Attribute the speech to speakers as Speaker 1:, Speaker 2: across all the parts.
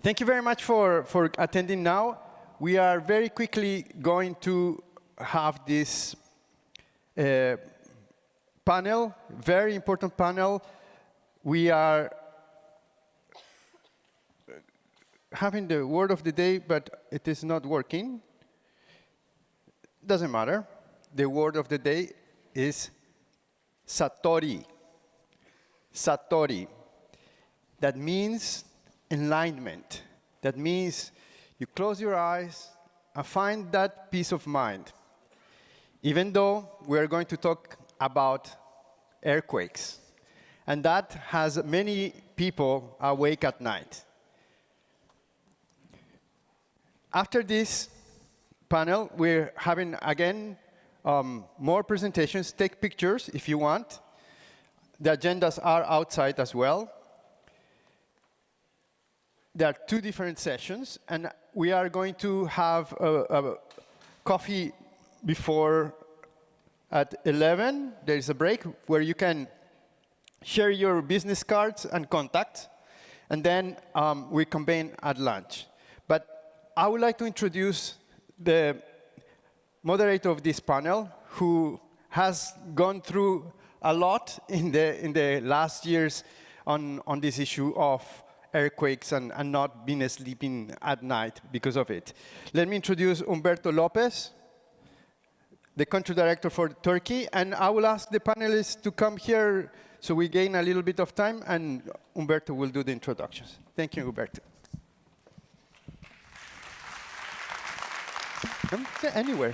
Speaker 1: Thank you very much for attending now. We are very quickly going to have this panel, very important panel. We are having the word of the day, but it is not working. Doesn't matter. The word of the day is Satori. Satori. That means enlightenment. That means you close your eyes and find that peace of mind. Even though we are going to talk about earthquakes, and that has many people awake at night. After this panel, we're having, again, more presentations. Take pictures if you want. The agendas are outside as well. There are 2 different sessions, and we are going to have a coffee before at 11. There is a break where you can share your business cards and contacts, and then we convene at lunch. But I would like to introduce the moderator of this panel, who has gone through a lot in the last years on this issue of earthquakes and not been sleeping at night because of it. Let me introduce Humberto Lopez, the country director for Turkey, and I will ask the panelists to come here so we gain a little bit of time, and Humberto will do the introductions. Thank you, Humberto. Anywhere.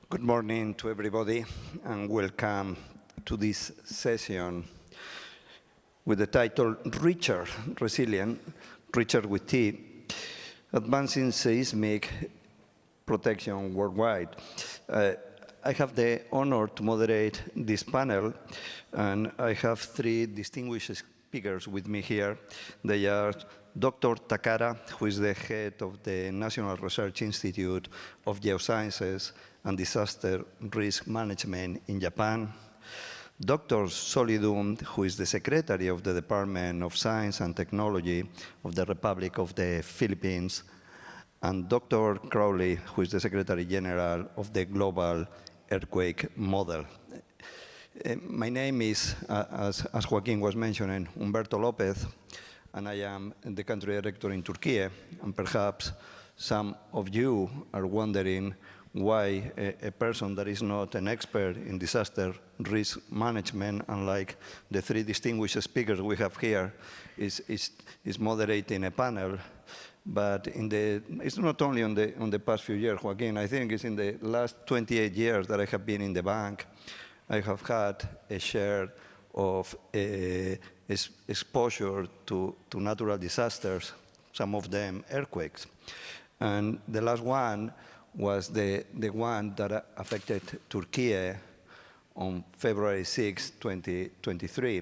Speaker 2: Good morning to everybody, and welcome to this session with the title Richter, Resilient, Richter with T, Advancing Seismic Protection Worldwide. I have the honor to moderate this panel, and I have 3 distinguished speakers with me here. They are Dr. Takara, who is the head of the National Research Institute of Geosciences and Disaster Risk Management in Japan. Dr. Solidum, who is the secretary of the Department of Science and Technology of the Republic of the Philippines, and Dr. Crowley, who is the Secretary General of the Global Earthquake Model. My name is, as Joaquin was mentioning, Humberto Lopez, and I am the country director in Turkey. And perhaps some of you are wondering why a person that is not an expert in disaster risk management, unlike the 3 distinguished speakers we have here, is moderating a panel. But it's not only on the past few years, Joaquin. I think it's in the last 28 years that I have been in the bank. I have had a share of exposure to natural disasters, some of them earthquakes. And the last one was the one that affected Turkey on February 6, 2023.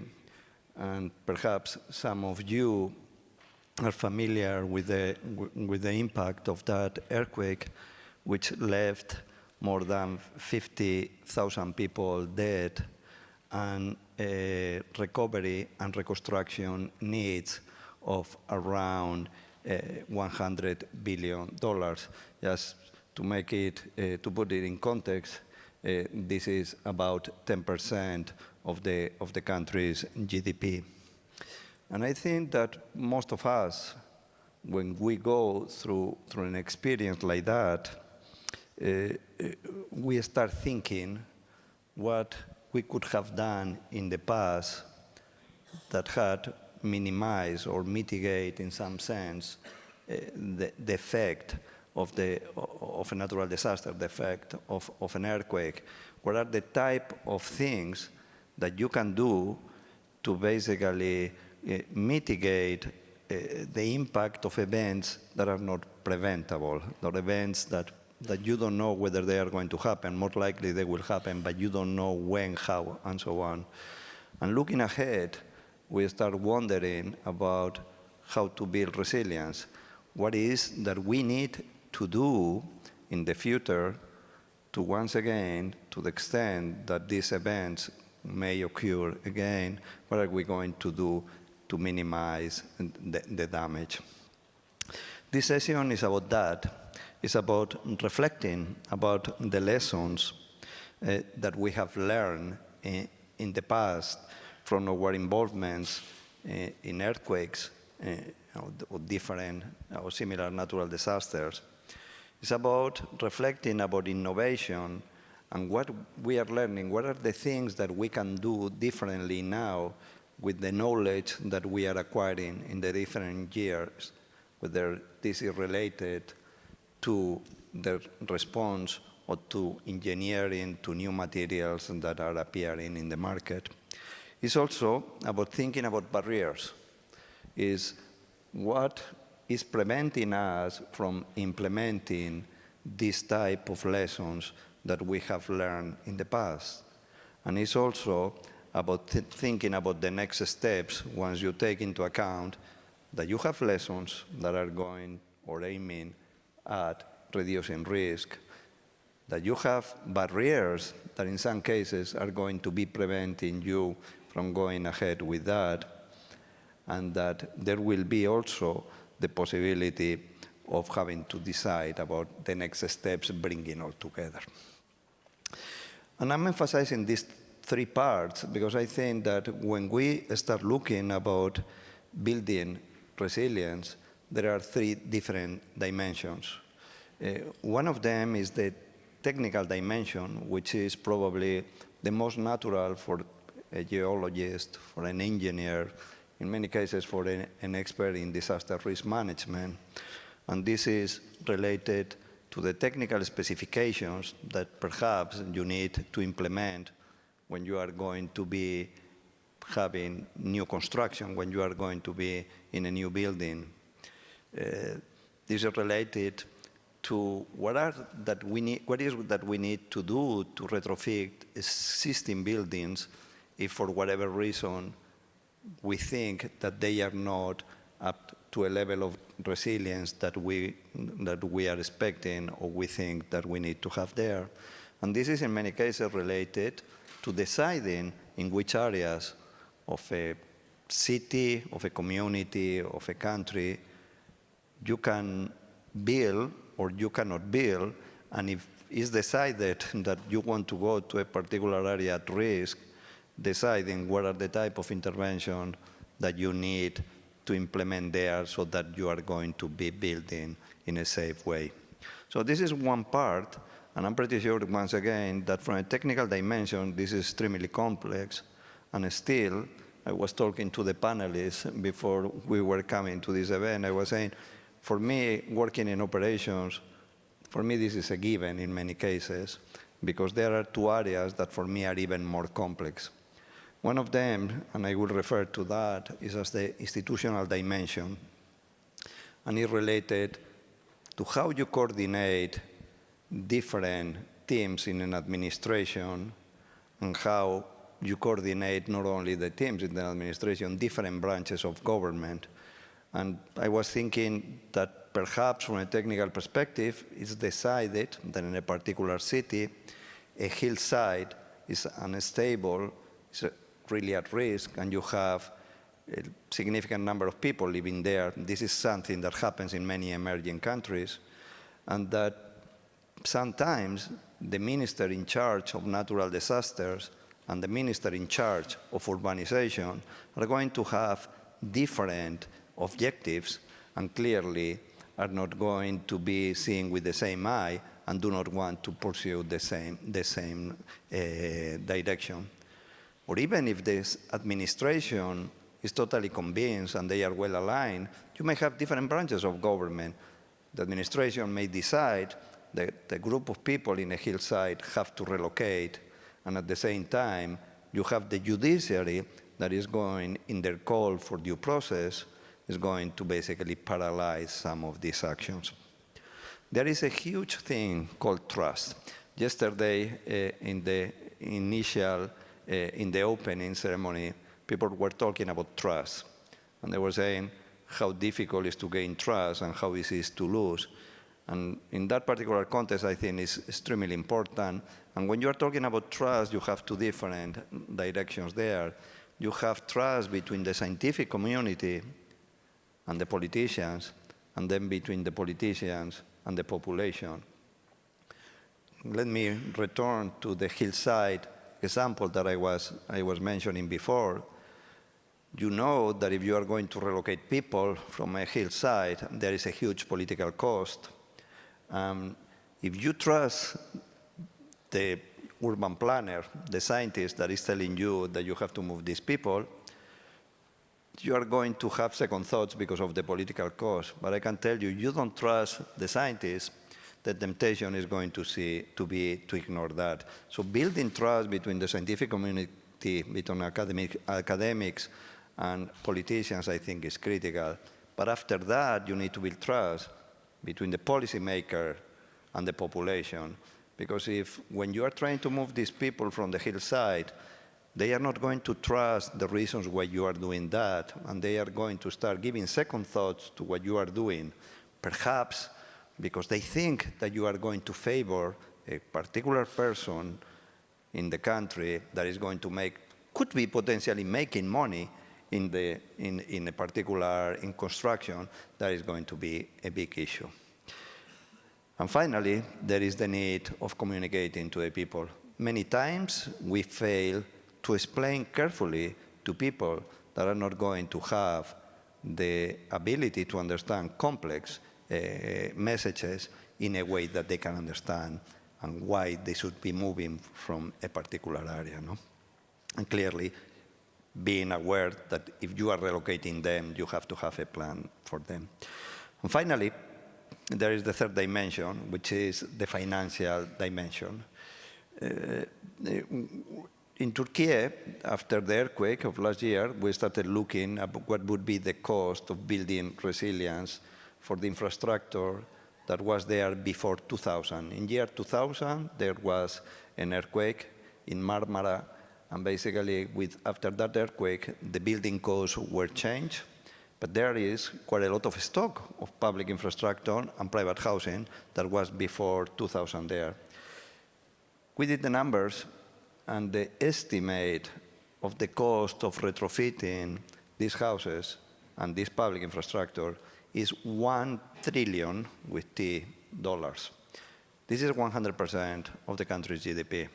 Speaker 2: And perhaps some of you are familiar with the impact of that earthquake, which left more than 50,000 people dead, and recovery and reconstruction needs of around $100 billion. Just to make it, to put it in context, this is about 10% of the country's GDP. And I think that most of us, when we go through an experience like that, we start thinking what we could have done in the past that had minimized or mitigate, in some sense, the effect of a natural disaster, the effect of an earthquake. What are the type of things that you can do to basically mitigate the impact of events that are not preventable, or events that you don't know whether they are going to happen. More likely they will happen, but you don't know when, how, and so on. And looking ahead, we start wondering about how to build resilience. What is that we need to do in the future to once again, to the extent that these events may occur again, what are we going to do to minimize the damage? This session is about that. It's about reflecting about the lessons that we have learned in the past from our involvements in earthquakes or different or similar natural disasters. It's about reflecting about innovation and what we are learning, what are the things that we can do differently now with the knowledge that we are acquiring in the different years, whether this is related to the response or to engineering to new materials that are appearing in the market. It's also about thinking about barriers. Is what is preventing us from implementing this type of lessons that we have learned in the past. And it's also about thinking about the next steps once you take into account that you have lessons that are going or aiming at reducing risk, that you have barriers that in some cases are going to be preventing you from going ahead with that, and that there will be also the possibility of having to decide about the next steps, bringing all together. And I'm emphasizing these three parts because I think that when we start looking about building resilience, there are three different dimensions. One of them is the technical dimension, which is probably the most natural for a geologist, for an engineer, in many cases for an expert in disaster risk management. And this is related to the technical specifications that perhaps you need to implement when you are going to be having new construction, when you are going to be in a new building. These are related to what is that we need to do to retrofit existing buildings if for whatever reason we think that they are not up to a level of resilience that we are expecting or we think that we need to have there. And this is in many cases related to deciding in which areas of a city, of a community, of a country you can build or you cannot build, and if it's decided that you want to go to a particular area at risk, deciding what are the type of intervention that you need to implement there so that you are going to be building in a safe way. So this is one part, and I'm pretty sure once again that from a technical dimension this is extremely complex, and still I was talking to the panelists before we were coming to this event. I was saying, for me, working in operations, for me this is a given in many cases, because there are two areas that for me are even more complex. One of them, and I will refer to that, is as the institutional dimension, and it's related to how you coordinate different teams in an administration and how you coordinate not only the teams in the administration, different branches of government. And I was thinking that perhaps from a technical perspective, it's decided that in a particular city, a hillside is unstable, it's really at risk, and you have a significant number of people living there. This is something that happens in many emerging countries, and that sometimes the minister in charge of natural disasters and the minister in charge of urbanization are going to have different objectives and clearly are not going to be seeing with the same eye and do not want to pursue the same direction. Or even if this administration is totally convinced and they are well aligned, you may have different branches of government. The administration may decide that the group of people in a hillside have to relocate, and at the same time, you have the judiciary that is going in their call for due process, is going to basically paralyze some of these actions. There is a huge thing called trust. Yesterday, in the opening ceremony, people were talking about trust. And they were saying how difficult it is to gain trust and how easy it is to lose. And in that particular context, I think it's extremely important. And when you are talking about trust, you have two different directions there. You have trust between the scientific community and the politicians, and then between the politicians and the population. Let me return to the hillside example that I was mentioning before. You know that if you are going to relocate people from a hillside, there is a huge political cost. If you trust the urban planner, the scientist that is telling you that you have to move these people, you are going to have second thoughts because of the political cost. But I can tell you, you don't trust the scientists, the temptation is going to be to ignore that. So building trust between the scientific community, between academics and politicians, I think is critical. But after that, you need to build trust between the policymaker and the population. Because when you are trying to move these people from the hillside, they are not going to trust the reasons why you are doing that, and they are going to start giving second thoughts to what you are doing, perhaps because they think that you are going to favor a particular person in the country that is going to could be potentially making money in a particular construction. That is going to be a big issue. And finally, there is the need of communicating to the people. Many times we fail to explain carefully to people that are not going to have the ability to understand complex messages in a way that they can understand and why they should be moving from a particular area. No? And clearly, being aware that if you are relocating them, you have to have a plan for them. And finally, there is the third dimension, which is the financial dimension. In Turkey, after the earthquake of last year, we started looking at what would be the cost of building resilience for the infrastructure that was there before 2000. In year 2000, there was an earthquake in Marmara, and basically, after that earthquake, the building codes were changed, but there is quite a lot of stock of public infrastructure and private housing that was before 2000 there. We did the numbers, and the estimate of the cost of retrofitting these houses and this public infrastructure is $1 trillion with T dollars. This is 100% of the country's GDP.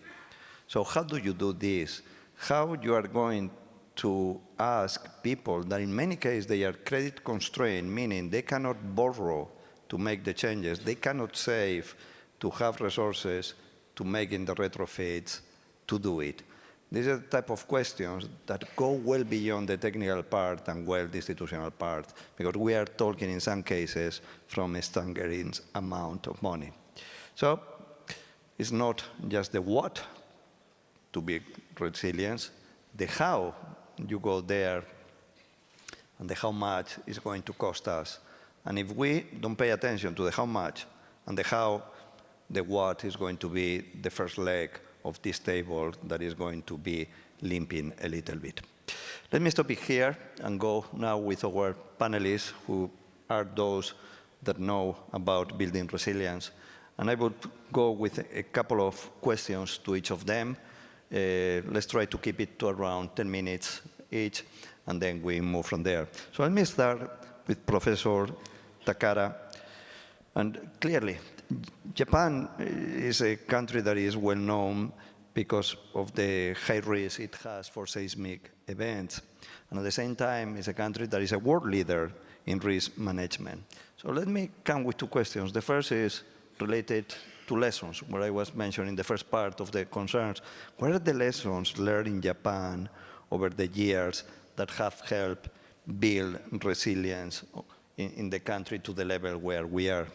Speaker 2: So how do you do this? How you are going to ask people that in many cases they are credit constrained, meaning they cannot borrow to make the changes, they cannot save to have resources to make in the retrofits, to do it. These are the type of questions that go well beyond the technical part and well the institutional part, because we are talking in some cases from a staggering amount of money. So it's not just the what to be resilient, the how you go there and the how much is going to cost us. And if we don't pay attention to the how much and the how, the what is going to be the first leg of this table that is going to be limping a little bit. Let me stop it here and go now with our panelists, who are those that know about building resilience. And I would go with a couple of questions to each of them. Let's try to keep it to around 10 minutes each, and then we move from there. So let me start with Professor Takara. And clearly, Japan is a country that is well known because of the high risk it has for seismic events. And at the same time, it's a country that is a world leader in risk management. So let me come with two questions. The first is related to lessons, where I was mentioning the first part of the concerns. What are the lessons learned in Japan over the years that have helped build resilience in the country to the level where we are?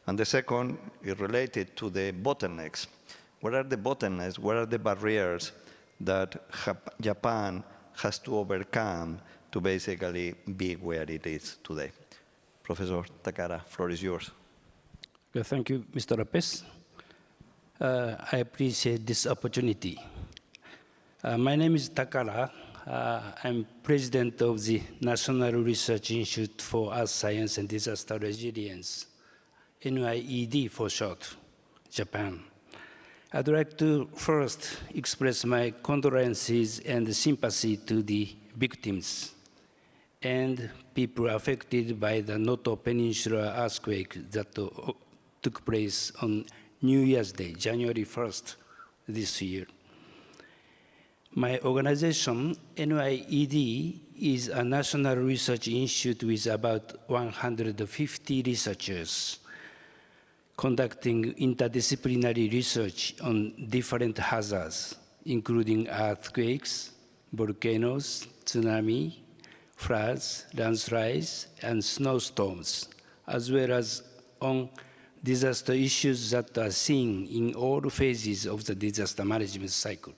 Speaker 2: And the second is related to the bottlenecks. What are the bottlenecks? What are the barriers that Japan has to overcome to basically be where it is today? Professor Takara, floor is yours.
Speaker 3: Okay, thank you, Mr. Lopez. I appreciate this opportunity. My name is Takara. I'm president of the National Research Institute for Earth Science and Disaster Resilience, NIED for short, Japan. I'd like to first express my condolences and sympathy to the victims and people affected by the Noto Peninsula earthquake that took place on New Year's Day, January 1st this year. My organization, NIED, is a national research institute with about 150 researchers conducting interdisciplinary research on different hazards, including earthquakes, volcanoes, tsunami, floods, landslides, and snowstorms, as well as on disaster issues that are seen in all phases of the disaster management cycle.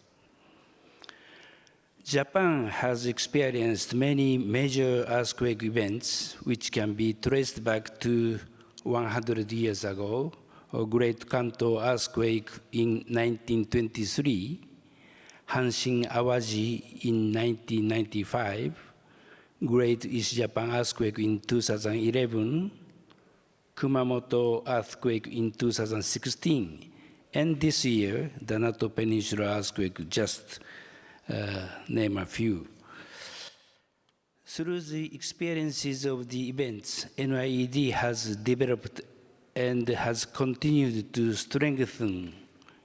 Speaker 3: Japan has experienced many major earthquake events which can be traced back to 100 years ago, a Great Kanto earthquake in 1923, Hanshin Awaji in 1995, Great East Japan earthquake in 2011, Kumamoto earthquake in 2016, and this year, the Noto Peninsula earthquake, just name a few. Through the experiences of the events, NIED has developed and has continued to strengthen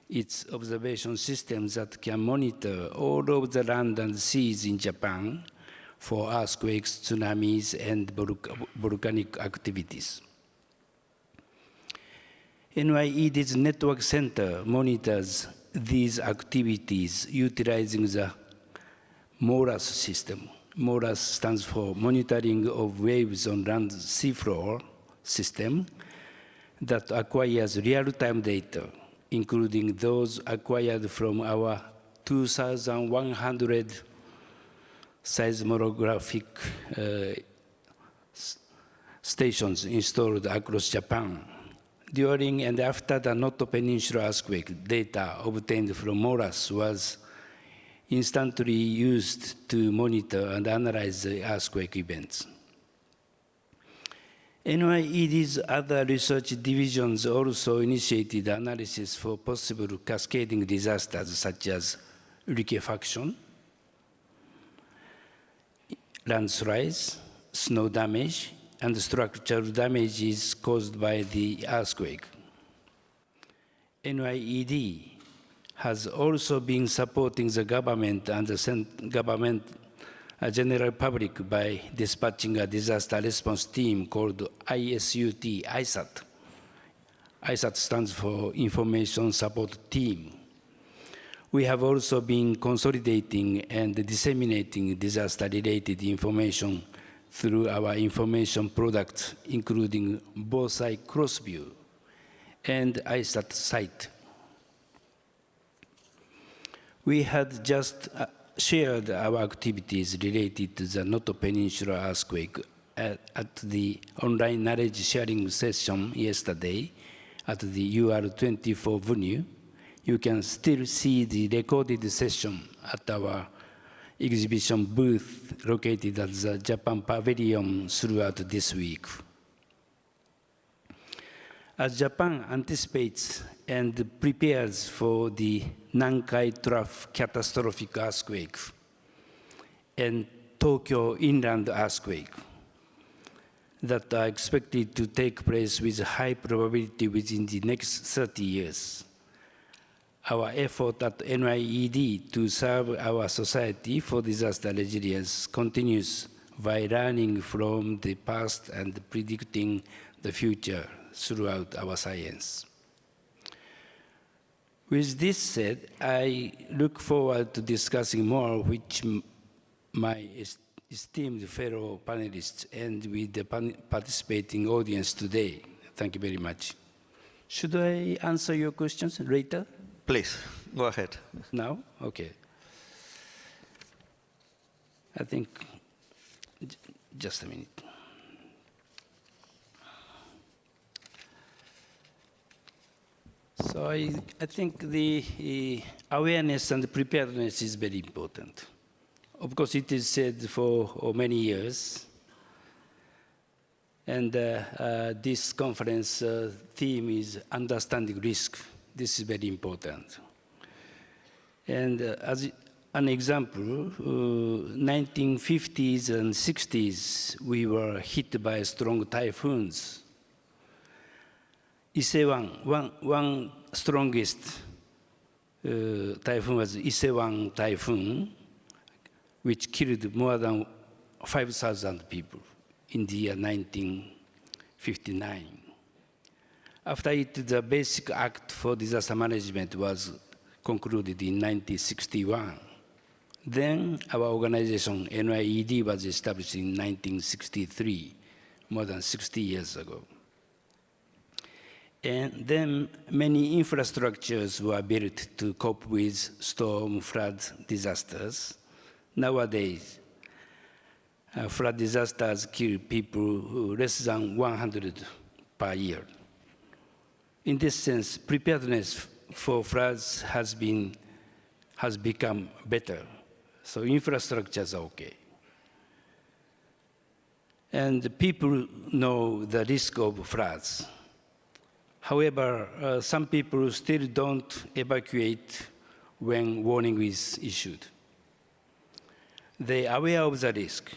Speaker 3: its observation systems that can monitor all of the land and seas in Japan for earthquakes, tsunamis, and volcanic activities. NIED's Network Center monitors these activities utilizing the MORAS system. MORAS stands for Monitoring of Waves on Land Seafloor system that acquires real-time data, including those acquired from our 2,100 seismographic stations installed across Japan. During and after the Noto Peninsula earthquake, data obtained from MORAS was instantly used to monitor and analyze the earthquake events. NIED's other research divisions also initiated analysis for possible cascading disasters such as liquefaction, landslides, snow damage, and structural damages caused by the earthquake. NIED has also been supporting the government and the government general public by dispatching a disaster response team called ISUT, ISAT. ISAT stands for Information Support Team. We have also been consolidating and disseminating disaster-related information through our information products, including Bosai Crossview and ISAT site. We had just shared our activities related to the Noto Peninsula earthquake at the online knowledge sharing session yesterday at the UR24 venue. You can still see the recorded session at our exhibition booth located at the Japan Pavilion throughout this week. As Japan anticipates and prepares for the Nankai Trough catastrophic earthquake and Tokyo inland earthquake that are expected to take place with high probability within the next 30 years, our effort at NIED to serve our society for disaster resilience continues by learning from the past and predicting the future throughout our science. With this said, I look forward to discussing more with my esteemed fellow panelists and with the participating audience today. Thank you very much. Should I answer your questions later?
Speaker 2: Please, go ahead.
Speaker 3: Now? Okay. I think, just a minute. So I think the awareness and preparedness is very important. Of course, it is said for many years. And this conference theme is understanding risk. This is very important. And as an example, 1950s and 60s, we were hit by strong typhoons. One strongest typhoon was Ise-1 typhoon, which killed more than 5,000 people in the year 1959. After it, the Basic Act for Disaster Management was concluded in 1961. Then our organization, NIED, was established in 1963, more than 60 years ago. And then many infrastructures were built to cope with storm, flood disasters. Nowadays, flood disasters kill people less than 100 per year. In this sense, preparedness for floods has become better. So infrastructures are okay. And people know the risk of floods. However, some people still don't evacuate when warning is issued. They are aware of the risk,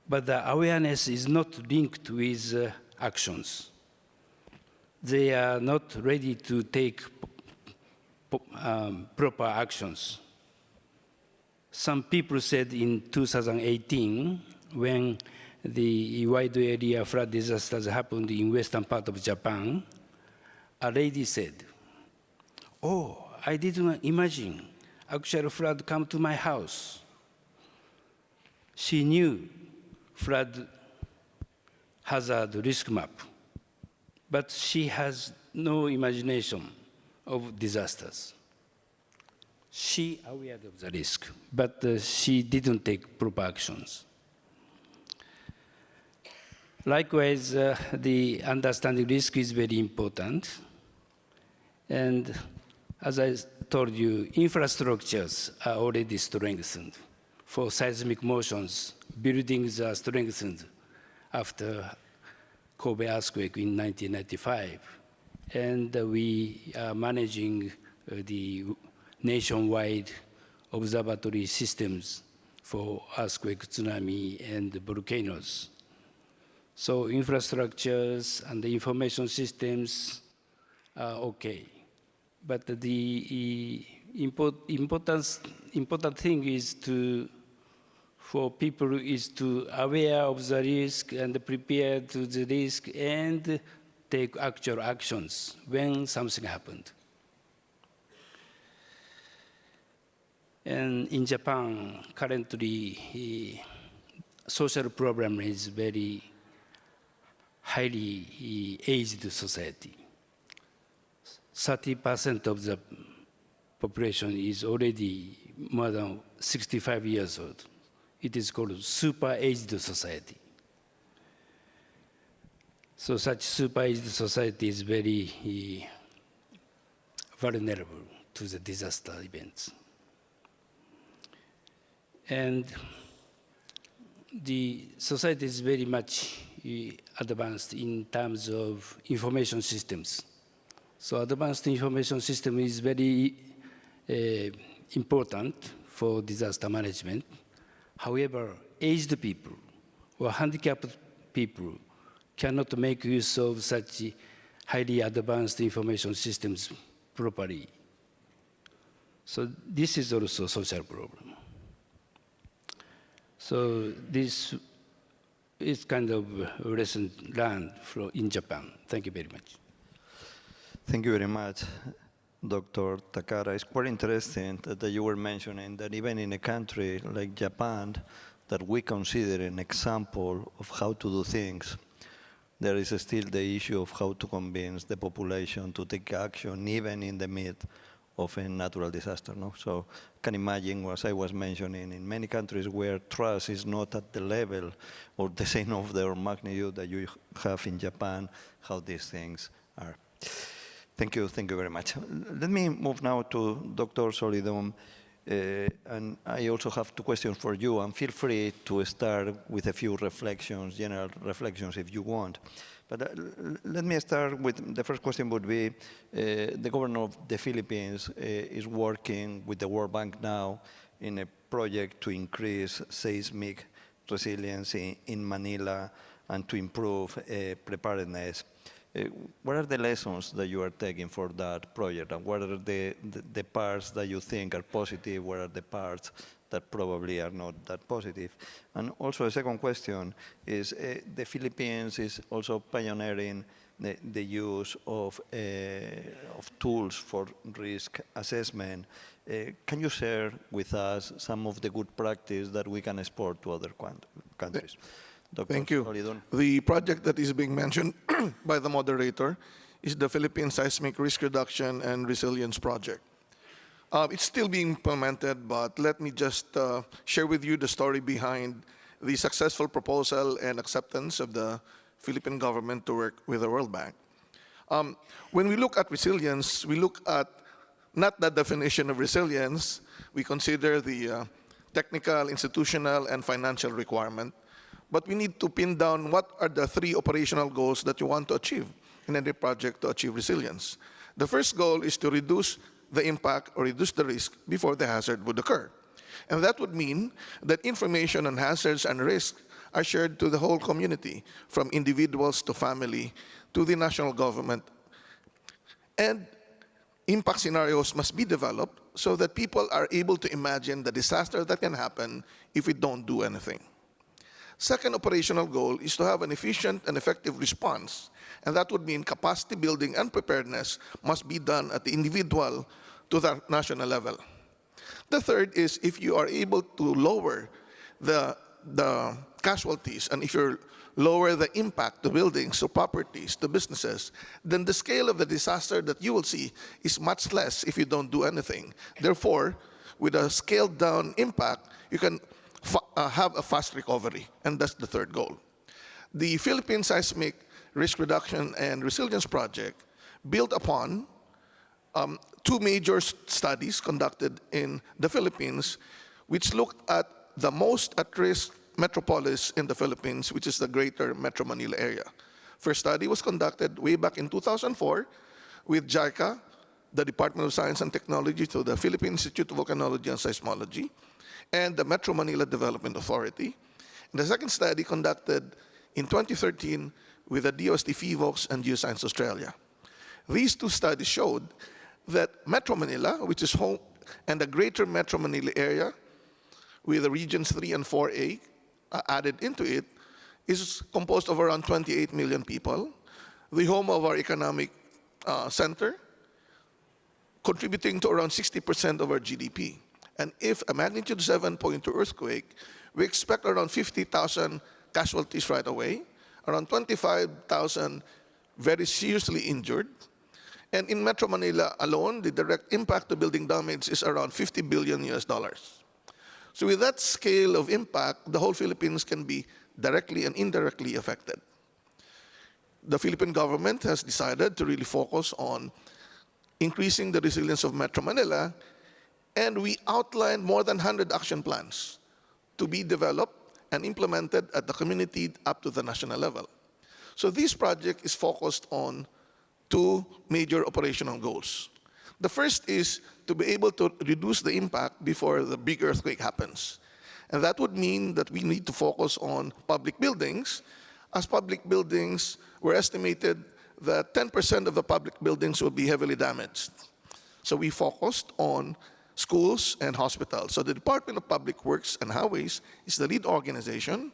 Speaker 3: but the awareness is not linked with actions. They are not ready to take proper actions. Some people said in 2018, when the wide area flood disasters happened in western part of Japan, a lady said, "Oh, I didn't imagine actual flood come to my house." She knew flood hazard risk map, but she has no imagination of disasters. She aware of the risk, but she didn't take proper actions. Likewise, the understanding risk is very important. And as I told you, infrastructures are already strengthened. For seismic motions, buildings are strengthened after Kobe earthquake in 1995. And we are managing the nationwide observatory systems for earthquake, tsunami, and volcanoes. So infrastructures and the information systems are okay. But the important thing is for people is to aware of the risk and prepare to the risk and take actual actions when something happened. And in Japan, currently, social problem is very highly aged society. 30% of the population is already more than 65 years old. It is called super aged society. So such super aged society is very vulnerable to the disaster events. And the society is very much advanced in terms of information systems. So advanced information system is very important for disaster management. However, aged people or handicapped people cannot make use of such highly advanced information systems properly. So this is also a social problem. So this is kind of a lesson learned in Japan. Thank you very much.
Speaker 2: Thank you very much, Dr. Takara. It's quite interesting that you were mentioning that even in a country like Japan, that we consider an example of how to do things, there is still the issue of how to convince the population to take action, even in the midst of a natural disaster. No? So I can imagine, as I was mentioning, in many countries where trust is not at the level or the same of their magnitude that you have in Japan, how these things are. Thank you very much. Let me move now to Dr. Solidum. And I also have two questions for you, and feel free to start with a few reflections, general reflections if you want. But let me start with, the first question would be, the governor of the Philippines is working with the World Bank now in a project to increase seismic resilience in Manila and to improve preparedness. What are the lessons that you are taking for that project, and what are the parts that you think are positive, what are the parts that probably are not that positive? And also a second question is, the Philippines is also pioneering the use of tools for risk assessment. Can you share with us some of the good practice that we can export to other countries? Dr.
Speaker 4: Thank you.
Speaker 2: Solidon.
Speaker 4: The project that is being mentioned by the moderator is the Philippine Seismic Risk Reduction and Resilience Project. It's still being implemented, but let me just share with you the story behind the successful proposal and acceptance of the Philippine government to work with the World Bank. When we look at resilience, we look at not the definition of resilience, we consider the technical, institutional, and financial requirement. But we need to pin down what are the three operational goals that you want to achieve in any project to achieve resilience. The first goal is to reduce the impact or reduce the risk before the hazard would occur. And that would mean that information on hazards and risks are shared to the whole community, from individuals to family to the national government. And impact scenarios must be developed so that people are able to imagine the disaster that can happen if we don't do anything. Second operational goal is to have an efficient and effective response, and that would mean capacity building and preparedness must be done at the individual to the national level. The third is, if you are able to lower the casualties, and if you lower the impact to buildings, to properties, to businesses, then the scale of the disaster that you will see is much less if you don't do anything. Therefore, with a scaled down impact, you can have a fast recovery, and that's the third goal. The Philippine Seismic Risk Reduction and Resilience Project built upon two major studies conducted in the Philippines, which looked at the most at-risk metropolis in the Philippines, which is the Greater Metro Manila area. First study was conducted way back in 2004 with JICA, the Department of Science and Technology, to the Philippine Institute of Volcanology and Seismology, and the Metro Manila Development Authority. And the second study conducted in 2013 with the DOST PHIVOLCS and Geoscience Australia. These two studies showed that Metro Manila, which is home, and the Greater Metro Manila area, with the regions 3 and 4A added into it, is composed of around 28 million people, the home of our economic center, contributing to around 60% of our GDP. And if a magnitude 7.2 earthquake, we expect around 50,000 casualties right away, around 25,000 very seriously injured. And in Metro Manila alone, the direct impact to building damage is around $50 billion. So with that scale of impact, the whole Philippines can be directly and indirectly affected. The Philippine government has decided to really focus on increasing the resilience of Metro Manila, and we outlined more than 100 action plans to be developed and implemented at the community up to the national level. So this project is focused on two major operational goals. The first is to be able to reduce the impact before the big earthquake happens. And that would mean that we need to focus on public buildings, as public buildings were estimated that 10% of the public buildings will be heavily damaged. So we focused on schools and hospitals. So the Department of Public Works and Highways is the lead organization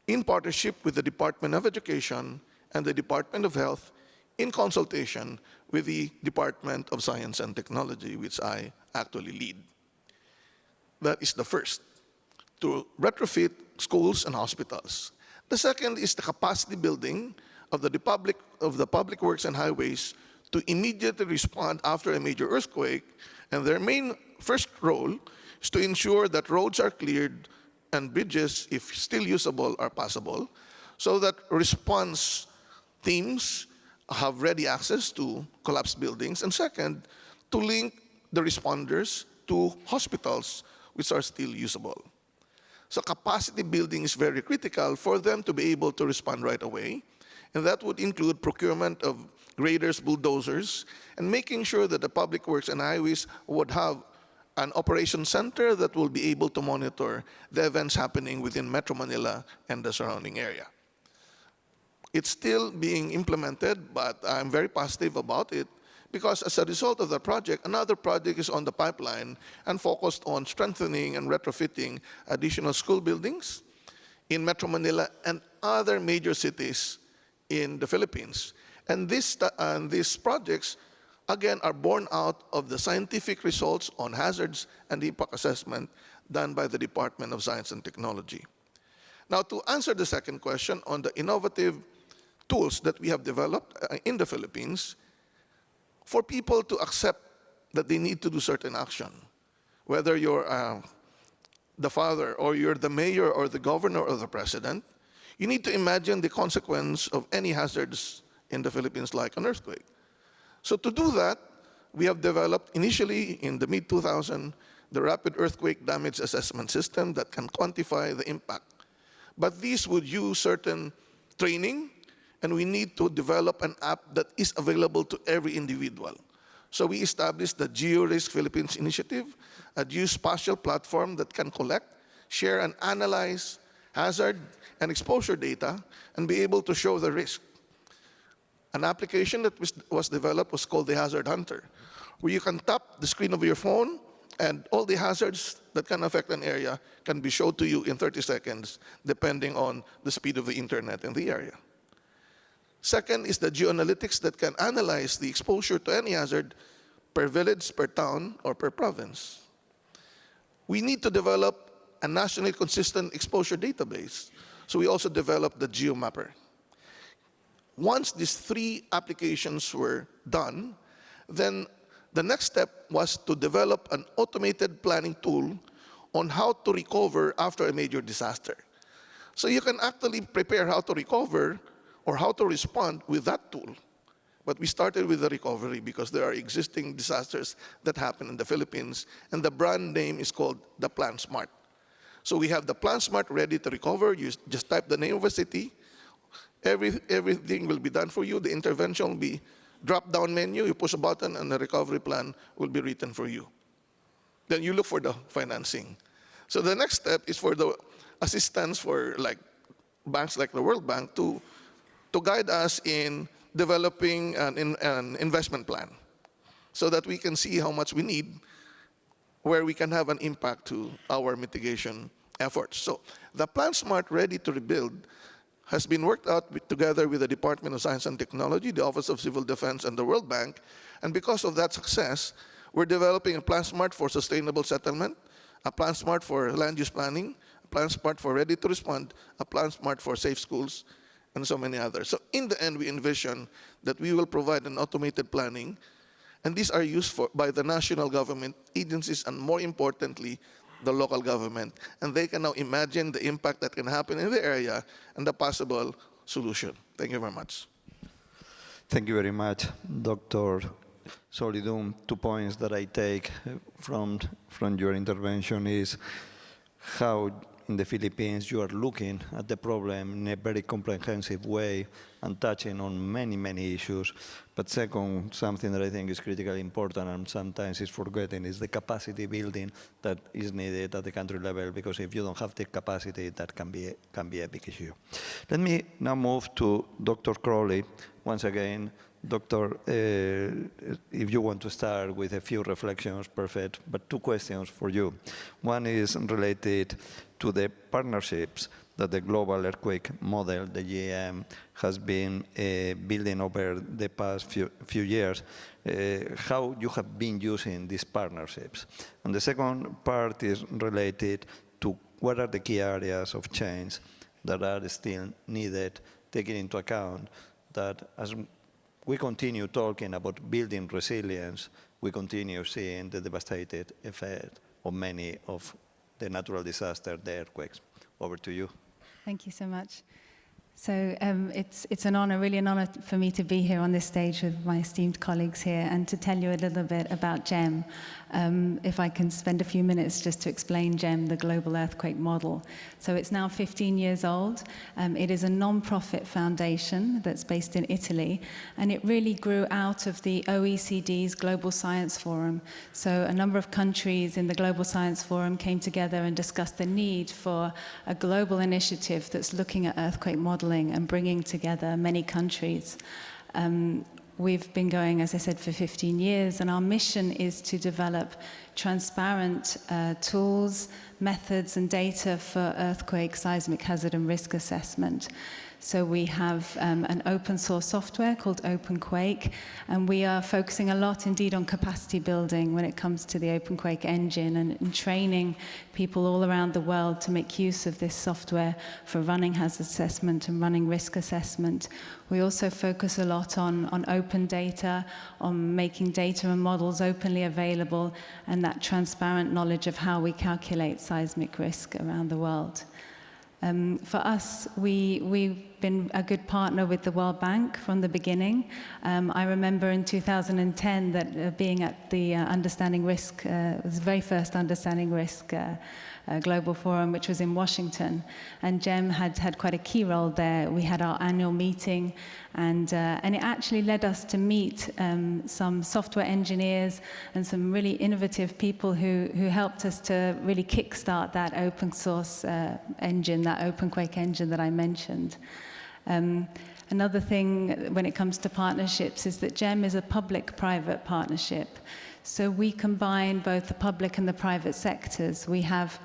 Speaker 4: in partnership with the Department of Education and the Department of Health, in consultation with the Department of Science and Technology, which I actually lead. That is the first, to retrofit schools and hospitals. The second is the capacity building of the Public Works and Highways to immediately respond after a major earthquake. And their main first role is to ensure that roads are cleared and bridges, if still usable, are passable, so that response teams have ready access to collapsed buildings. And second, to link the responders to hospitals, which are still usable. So capacity building is very critical for them to be able to respond right away. And that would include procurement of graders, bulldozers, and making sure that the public works and highways would have an operation center that will be able to monitor the events happening within Metro Manila and the surrounding area. It's still being implemented, but I'm very positive about it because as a result of the project, another project is on the pipeline and focused on strengthening and retrofitting additional school buildings in Metro Manila and other major cities in the Philippines. And these projects, again, are born out of the scientific results on hazards and impact assessment done by the Department of Science and Technology. Now, to answer the second question on the innovative tools that we have developed in the Philippines, for people to accept that they need to do certain action, whether you're the father or you're the mayor or the governor or the president, you need to imagine the consequence of any hazards in the Philippines like an earthquake. So to do that, we have developed initially in the mid-2000s the rapid earthquake damage assessment system that can quantify the impact. But these would use certain training, and we need to develop an app that is available to every individual. So we established the GeoRisk Philippines Initiative, a geospatial platform that can collect, share, and analyze hazard and exposure data and be able to show the risk. An application that was developed was called the Hazard Hunter, where you can tap the screen of your phone and all the hazards that can affect an area can be shown to you in 30 seconds, depending on the speed of the internet in the area. Second is the geoanalytics that can analyze the exposure to any hazard per village, per town, or per province. We need to develop a nationally consistent exposure database. So we also developed the GeoMapper. Once these three applications were done, then the next step was to develop an automated planning tool on how to recover after a major disaster. So you can actually prepare how to recover or how to respond with that tool. But we started with the recovery because there are existing disasters that happen in the Philippines, and the brand name is called the Plan Smart. So we have the Plan Smart ready to recover. You just type the name of a city. Everything will be done for you. The intervention will be drop-down menu. You push a button, and the recovery plan will be written for you. Then you look for the financing. So the next step is for the assistance for banks like the World Bank to guide us in developing an investment plan so that we can see how much we need, where we can have an impact to our mitigation efforts. So the Plan Smart Ready to Rebuild has been worked out together with the Department of Science and Technology, the Office of Civil Defense, and the World Bank. And because of that success, we're developing a Plan Smart for sustainable settlement, a Plan Smart for land use planning, a Plan Smart for ready to respond, a Plan Smart for safe schools, and so many others. So in the end, we envision that we will provide an automated planning, and these are used by the national government agencies and, more importantly, the local government. And they can now imagine the impact that can happen in the area and the possible solution. Thank you very much.
Speaker 2: Thank you very much, Dr. Solidum. 2 points that I take from your intervention is how in the Philippines you are looking at the problem in a very comprehensive way and touching on many, many issues. But second, something that I think is critically important and sometimes is forgotten is the capacity building that is needed at the country level, because if you don't have the capacity, that can be a big issue. Let me now move to Dr. Crowley. Once again, Doctor, if you want to start with a few reflections, perfect, but 2 questions for you. One is related to the partnerships that the global earthquake model, the GEM, has been building over the past few years, how you have been using these partnerships. And the second part is related to what are the key areas of change that are still needed, taking into account that as we continue talking about building resilience, we continue seeing the devastating effect of many of the natural disasters, the earthquakes. Over to you.
Speaker 5: Thank you so much. So it's an honor, really an honor for me to be here on this stage with my esteemed colleagues here and to tell you a little bit about GEM. If I can spend a few minutes just to explain GEM, the Global Earthquake Model. So it's now 15 years old. It is a non-profit foundation that's based in Italy, and it really grew out of the OECD's Global Science Forum. So a number of countries in the Global Science Forum came together and discussed the need for a global initiative that's looking at earthquake modeling and bringing together many countries. We've been going, as I said, for 15 years, and our mission is to develop transparent tools, methods, and data for earthquake, seismic hazard, and risk assessment. So we have an open source software called OpenQuake, and we are focusing a lot indeed on capacity building when it comes to the OpenQuake engine and training people all around the world to make use of this software for running hazard assessment and running risk assessment. We also focus a lot on open data, on making data and models openly available, and that transparent knowledge of how we calculate seismic risk around the world. For us, we've been a good partner with the World Bank from the beginning. I remember in 2010 that being at the Understanding Risk, it was the very first Understanding Risk Global Forum, which was in Washington, and GEM had quite a key role there. We had our annual meeting, and it actually led us to meet some software engineers and some really innovative people who helped us to really kickstart that open source engine, that OpenQuake engine that I mentioned. Another thing when it comes to partnerships is that GEM is a public-private partnership. So we combine both the public and the private sectors. We have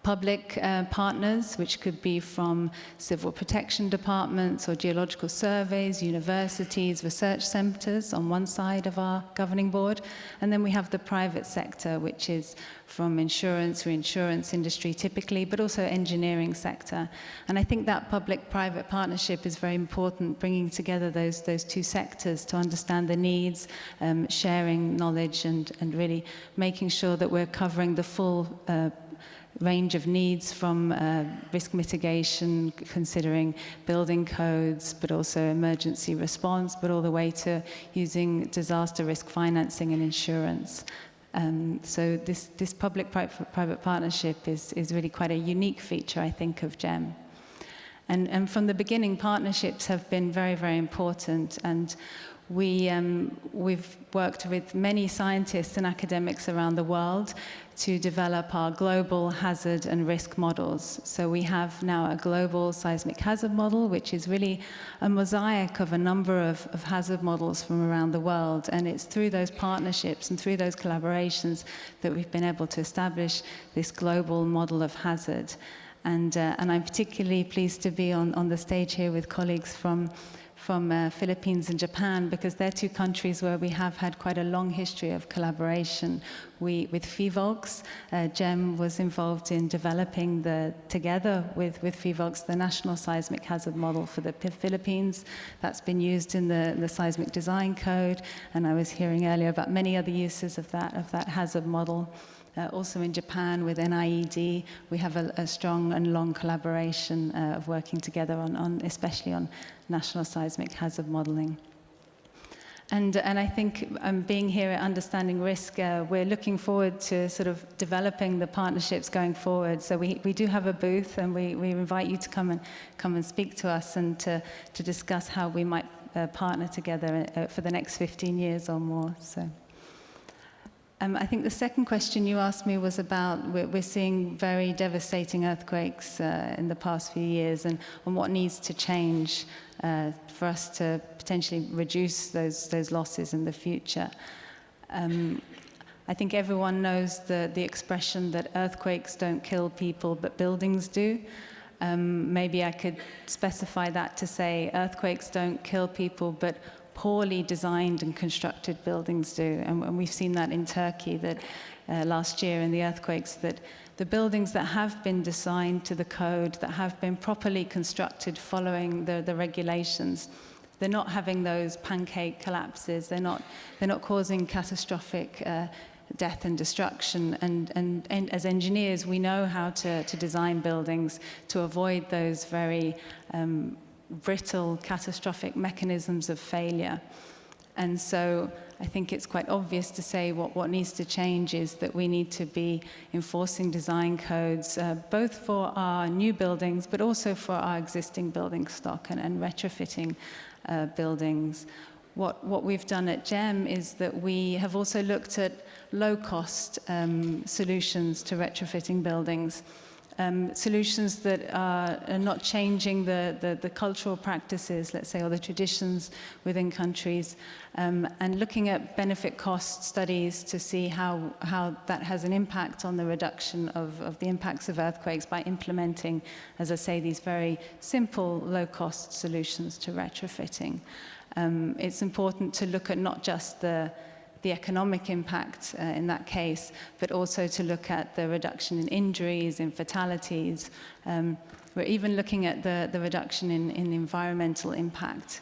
Speaker 5: public partners, which could be from civil protection departments or geological surveys, universities, research centers on one side of our governing board. And then we have the private sector, which is from insurance, reinsurance industry typically, but also engineering sector. And I think that public-private partnership is very important, bringing together those two sectors to understand the needs, sharing knowledge, and really making sure that we're covering the full range of needs from risk mitigation, considering building codes, but also emergency response, but all the way to using disaster risk financing and insurance. So this public-private partnership is really quite a unique feature, I think, of GEM. And from the beginning, partnerships have been very, very important. And we've worked with many scientists and academics around the world to develop our global hazard and risk models. So we have now a global seismic hazard model, which is really a mosaic of a number of hazard models from around the world. And it's through those partnerships and through those collaborations that we've been able to establish this global model of hazard. And I'm particularly pleased to be on the stage here with colleagues from Philippines and Japan, because they're two countries where we have had quite a long history of collaboration. With FIVOLX, GEM was involved in developing together with FIVOLX, the National Seismic Hazard Model for the Philippines. That's been used in the Seismic Design Code, and I was hearing earlier about many other uses of that hazard model. Also in Japan with NIED, we have a strong and long collaboration of working together especially on national seismic hazard modeling. And I think being here at Understanding Risk, we're looking forward to sort of developing the partnerships going forward. So we do have a booth, and we invite you to come and speak to us and to discuss how we might partner together for the next 15 years or more. So. I think the second question you asked me was about, we're seeing very devastating earthquakes in the past few years, and what needs to change for us to potentially reduce those losses in the future. I think everyone knows the expression that earthquakes don't kill people, but buildings do. Maybe I could specify that to say earthquakes don't kill people, but poorly designed and constructed buildings do. And we've seen that in Turkey, that last year in the earthquakes, that the buildings that have been designed to the code, that have been properly constructed following the regulations, they're not having those pancake collapses, they're not causing catastrophic death and destruction. And as engineers, we know how to design buildings to avoid those very brittle, catastrophic mechanisms of failure. And so I think it's quite obvious to say what needs to change is that we need to be enforcing design codes, both for our new buildings, but also for our existing building stock and retrofitting buildings. What we've done at GEM is that we have also looked at low-cost solutions to retrofitting buildings. Solutions that are not changing the cultural practices, let's say, or the traditions within countries, and looking at benefit-cost studies to see how that has an impact on the reduction of the impacts of earthquakes by implementing, as I say, these very simple, low-cost solutions to retrofitting. It's important to look at not just the economic impact in that case, but also to look at the reduction in injuries, in fatalities. We're even looking at the reduction in environmental impact.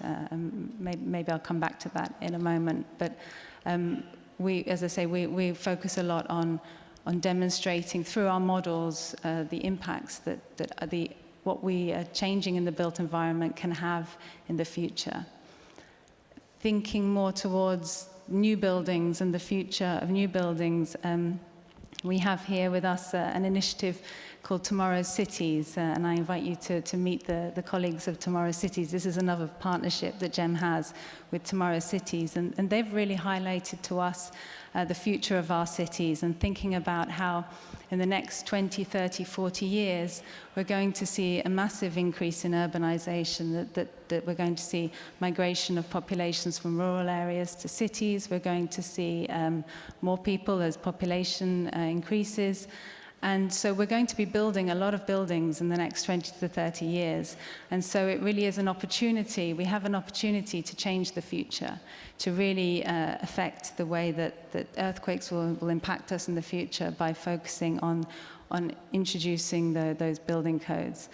Speaker 5: Maybe I'll come back to that in a moment. But as I say, we focus a lot on demonstrating through our models the impacts that what we are changing in the built environment can have in the future. Thinking more towards new buildings and the future of new buildings, we have here with us an initiative called Tomorrow's Cities, and I invite you to meet the colleagues of Tomorrow's Cities. This is another partnership that GEM has with Tomorrow's Cities, and they've really highlighted to us the future of our cities and thinking about how in the next 20, 30, 40 years, we're going to see a massive increase in urbanization, that we're going to see migration of populations from rural areas to cities. We're going to see more people as population increases. And so we're going to be building a lot of buildings in the next 20 to 30 years. And so it really is an opportunity. We have an opportunity to change the future, to really affect the way that earthquakes will impact us in the future by focusing on introducing those building codes.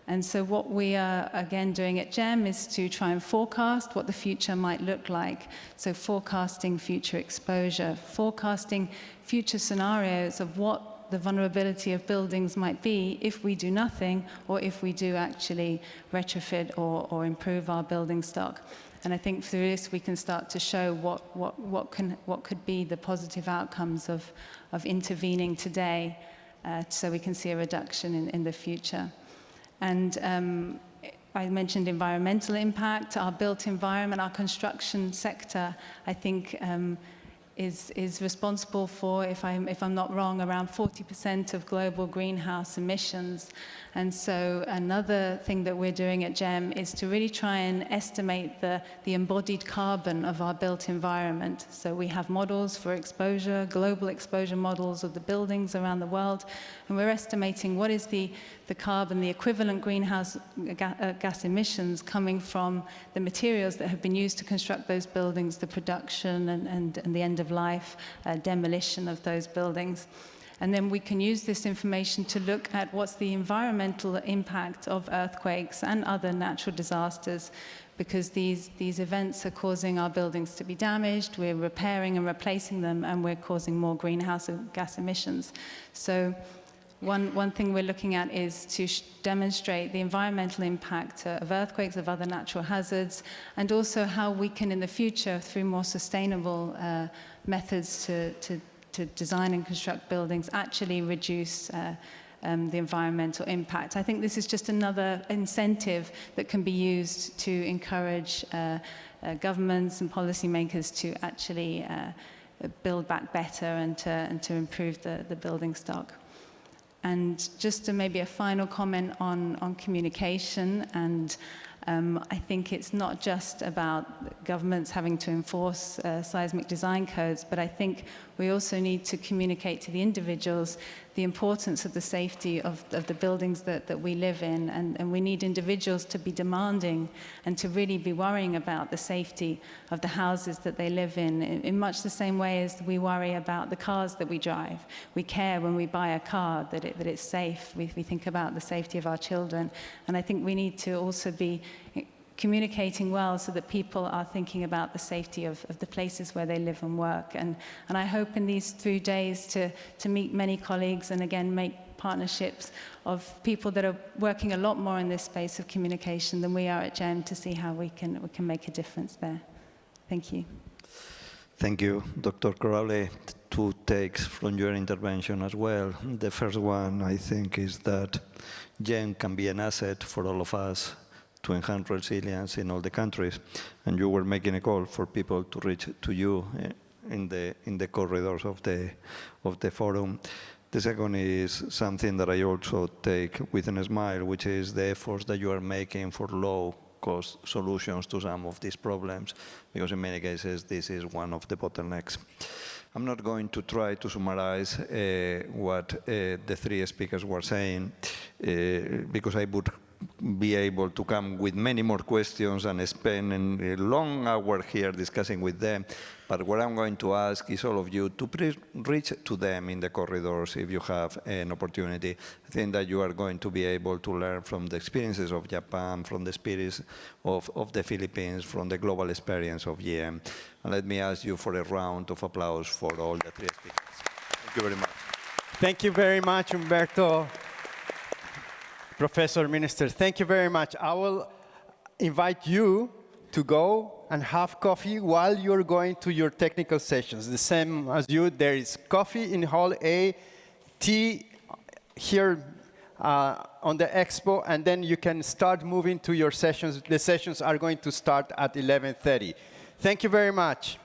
Speaker 5: And so what we are, again, doing at GEM is to try and forecast what the future might look like. So forecasting future exposure, forecasting future scenarios of what the vulnerability of buildings might be if we do nothing, or if we do actually retrofit or improve our building stock. And I think through this we can start to show what could be the positive outcomes of intervening today, so we can see a reduction in the future. And I mentioned environmental impact. Our built environment, our construction sector, I think is responsible for, if I'm not wrong, around 40% of global greenhouse emissions. And so another thing that we're doing at GEM is to really try and estimate the embodied carbon of our built environment. So we have models for exposure, global exposure models of the buildings around the world, and we're estimating what is the carbon, the equivalent greenhouse gas emissions coming from the materials that have been used to construct those buildings, the production and the end of life, demolition of those buildings. And then we can use this information to look at what's the environmental impact of earthquakes and other natural disasters, because these events are causing our buildings to be damaged, we're repairing and replacing them, and we're causing more greenhouse gas emissions. So one thing we're looking at is to demonstrate the environmental impact of earthquakes, of other natural hazards, and also how we can, in the future, through more sustainable methods to design and construct buildings, actually reduce the environmental impact. I think this is just another incentive that can be used to encourage governments and policymakers to actually build back better and to improve the building stock. And just maybe a final comment on communication, and I think it's not just about governments having to enforce seismic design codes, but I think we also need to communicate to the individuals the importance of the safety of the buildings that we live in, and we need individuals to be demanding and to really be worrying about the safety of the houses that they live in much the same way as we worry about the cars that we drive. We care when we buy a car that it's safe. We think about the safety of our children, and I think we need to also be communicating well so that people are thinking about the safety of the places where they live and work. And I hope in these 3 days to meet many colleagues and again make partnerships of people that are working a lot more in this space of communication than we are at GEM to see how we can make a difference there. Thank you.
Speaker 2: Thank you, Dr. Crowley. 2 takes from your intervention as well. The first one, I think, is that GEM can be an asset for all of us to enhance resilience in all the countries. And you were making a call for people to reach to you in the corridors of the forum. The second is something that I also take with a smile, which is the efforts that you are making for low-cost solutions to some of these problems, because in many cases this is one of the bottlenecks. I'm not going to try to summarize what the 3 speakers were saying, because I would be able to come with many more questions and spend a long hour here discussing with them. But what I'm going to ask is all of you to please reach to them in the corridors if you have an opportunity. I think that you are going to be able to learn from the experiences of Japan, from the experience of the Philippines, from the global experience of GM. And let me ask you for a round of applause for all the 3 speakers. Thank you very much.
Speaker 1: Thank you very much, Humberto. Professor Minister, thank you very much. I will invite you to go and have coffee while you're going to your technical sessions. The same as you, there is coffee in Hall A, tea here on the expo, and then you can start moving to your sessions. The sessions are going to start at 11:30. Thank you very much.